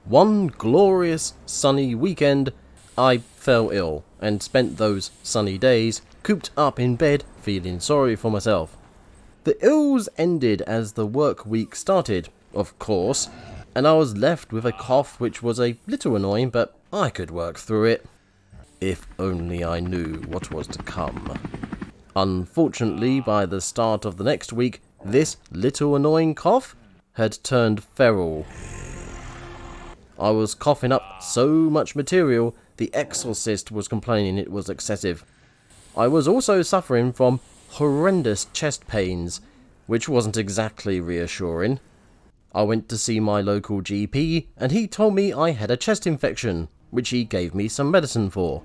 One glorious sunny weekend, I fell ill and spent those sunny days cooped up in bed feeling sorry for myself. The ills ended as the work week started, of course, and I was left with a cough which was a little annoying, but I could work through it. If only I knew what was to come. Unfortunately, by the start of the next week, this little annoying cough had turned feral. I was coughing up so much material, the exorcist was complaining it was excessive. I was also suffering from horrendous chest pains, which wasn't exactly reassuring. I went to see my local GP, and he told me I had a chest infection, which he gave me some medicine for.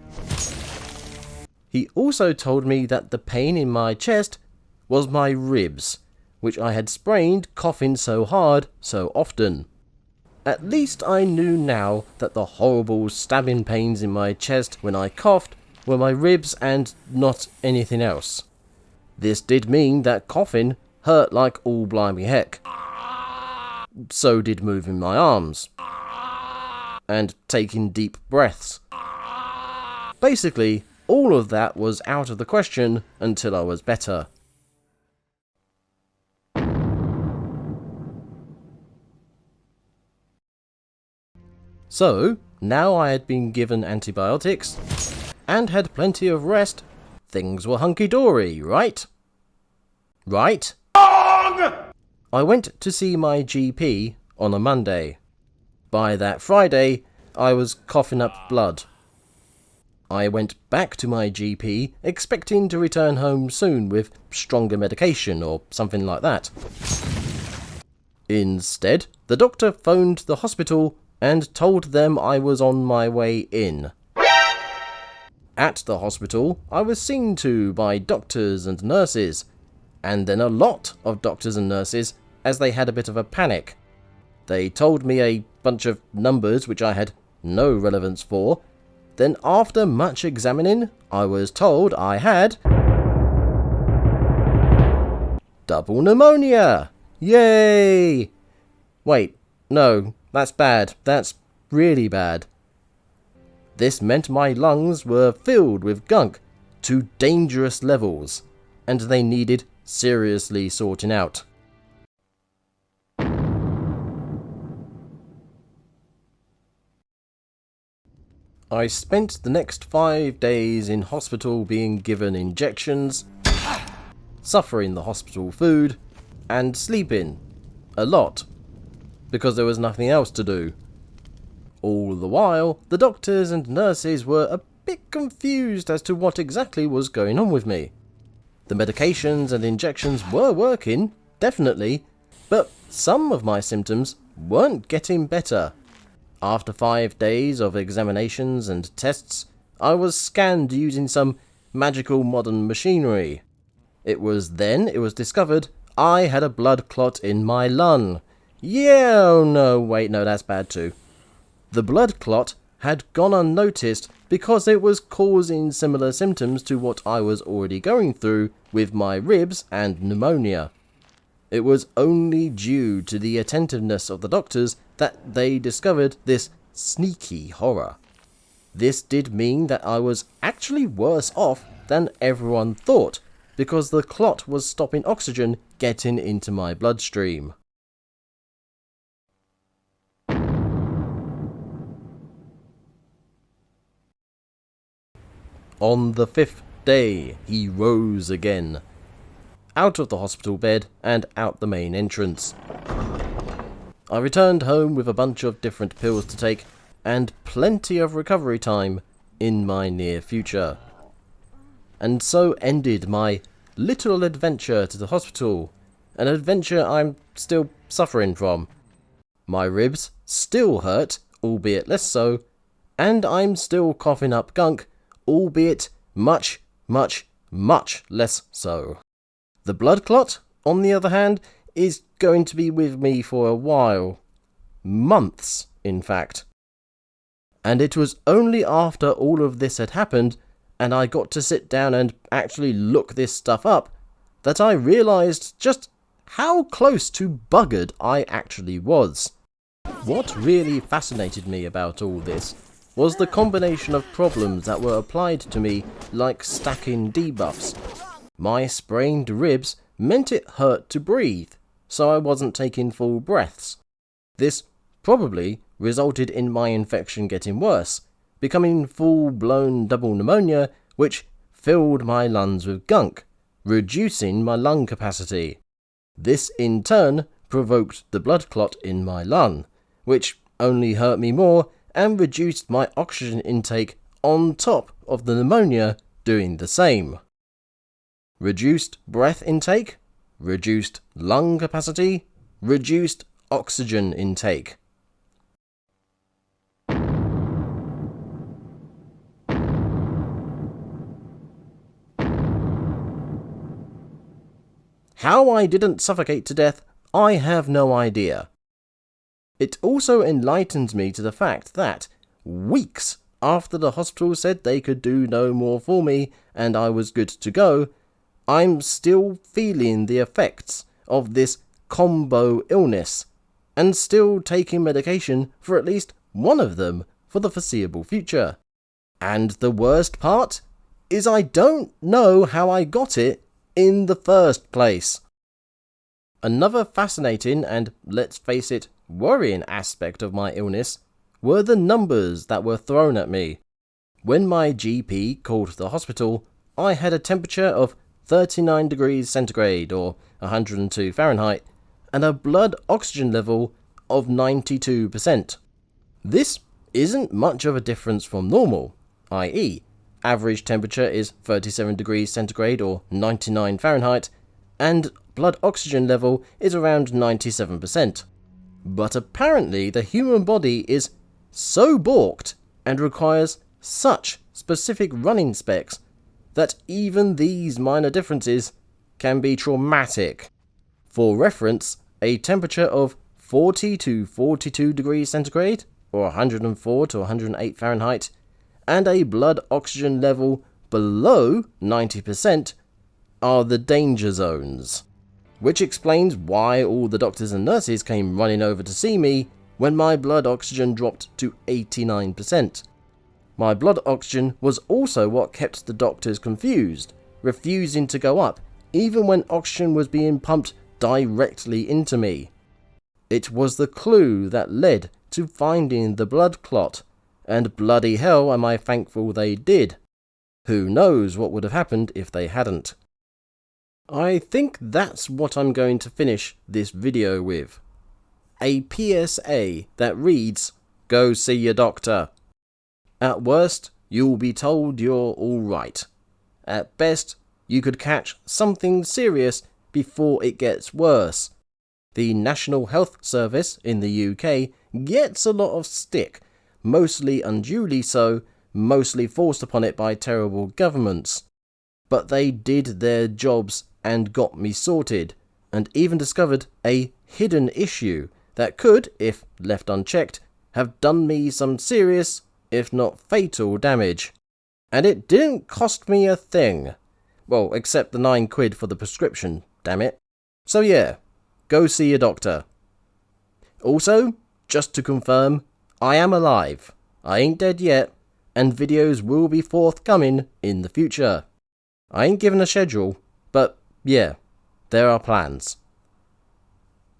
He also told me that the pain in my chest was my ribs, which I had sprained coughing so hard so often. At least I knew now that the horrible stabbing pains in my chest when I coughed were my ribs and not anything else. This did mean that coughing hurt like all blimey heck. So did moving my arms. And taking deep breaths. Basically, all of that was out of the question until I was better. So, now I had been given antibiotics, and had plenty of rest, things were hunky-dory, right? Right? Wrong! I went to see my GP on a Monday. By that Friday, I was coughing up blood. I went back to my GP, expecting to return home soon with stronger medication or something like that. Instead, the doctor phoned the hospital and told them I was on my way in. At the hospital, I was seen to by doctors and nurses, and then a lot of doctors and nurses, as they had a bit of a panic. They told me a bunch of numbers which I had no relevance for. Then after much examining, I was told I had double pneumonia! Yay! Wait, no, that's bad. That's really bad. This meant my lungs were filled with gunk to dangerous levels, and they needed seriously sorting out. I spent the next 5 days in hospital being given injections, suffering the hospital food, and sleeping. A lot. Because there was nothing else to do. All the while, the doctors and nurses were a bit confused as to what exactly was going on with me. The medications and injections were working, definitely, but some of my symptoms weren't getting better. After 5 days of examinations and tests, I was scanned using some magical modern machinery. It was discovered I had a blood clot in my lung. Yeah, oh no, wait, no, that's bad too. The blood clot had gone unnoticed because it was causing similar symptoms to what I was already going through with my ribs and pneumonia. It was only due to the attentiveness of the doctors that they discovered this sneaky horror. This did mean that I was actually worse off than everyone thought, because the clot was stopping oxygen getting into my bloodstream. On the 5th day, he rose again, out of the hospital bed and out the main entrance. I returned home with a bunch of different pills to take, and plenty of recovery time in my near future. And so ended my little adventure to the hospital, an adventure I'm still suffering from. My ribs still hurt, albeit less so, and I'm still coughing up gunk, albeit much, much, much less so. The blood clot, on the other hand, is going to be with me for a while. Months, in fact. And it was only after all of this had happened, and I got to sit down and actually look this stuff up, that I realised just how close to buggered I actually was. What really fascinated me about all this was the combination of problems that were applied to me like stacking debuffs. My sprained ribs meant it hurt to breathe, so I wasn't taking full breaths. This probably resulted in my infection getting worse, becoming full-blown double pneumonia, which filled my lungs with gunk, reducing my lung capacity. This in turn provoked the blood clot in my lung, which only hurt me more and reduced my oxygen intake on top of the pneumonia doing the same. Reduced breath intake, reduced lung capacity, reduced oxygen intake. How I didn't suffocate to death, I have no idea. It also enlightened me to the fact that, weeks after the hospital said they could do no more for me and I was good to go, I'm still feeling the effects of this combo illness, and still taking medication for at least one of them for the foreseeable future. And the worst part is I don't know how I got it in the first place. Another fascinating and, let's face it, worrying aspect of my illness were the numbers that were thrown at me. When my GP called the hospital, I had a temperature of 39 degrees centigrade or 102 Fahrenheit and a blood oxygen level of 92%. This isn't much of a difference from normal, i.e., average temperature is 37 degrees centigrade or 99 Fahrenheit, and blood oxygen level is around 97%. But apparently the human body is so balked and requires such specific running specs that even these minor differences can be traumatic. For reference, a temperature of 40 to 42 degrees centigrade or 104 to 108 Fahrenheit and a blood oxygen level below 90% are the danger zones, which explains why all the doctors and nurses came running over to see me when my blood oxygen dropped to 89%. My blood oxygen was also what kept the doctors confused, refusing to go up even when oxygen was being pumped directly into me. It was the clue that led to finding the blood clot, and bloody hell am I thankful they did. Who knows what would have happened if they hadn't. I think that's what I'm going to finish this video with. A PSA that reads, "Go see your doctor." At worst, you'll be told you're alright. At best, you could catch something serious before it gets worse. The National Health Service in the UK gets a lot of stick, mostly unduly so, mostly forced upon it by terrible governments. But they did their jobs and got me sorted, and even discovered a hidden issue that could, if left unchecked, have done me some serious, if not fatal damage. And it didn't cost me a thing. Well, except the £9 for the prescription, damn it. So yeah, go see your doctor. Also, just to confirm, I am alive. I ain't dead yet, and videos will be forthcoming in the future. I ain't given a schedule, but yeah, there are plans.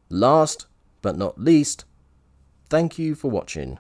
Last but not least, thank you for watching.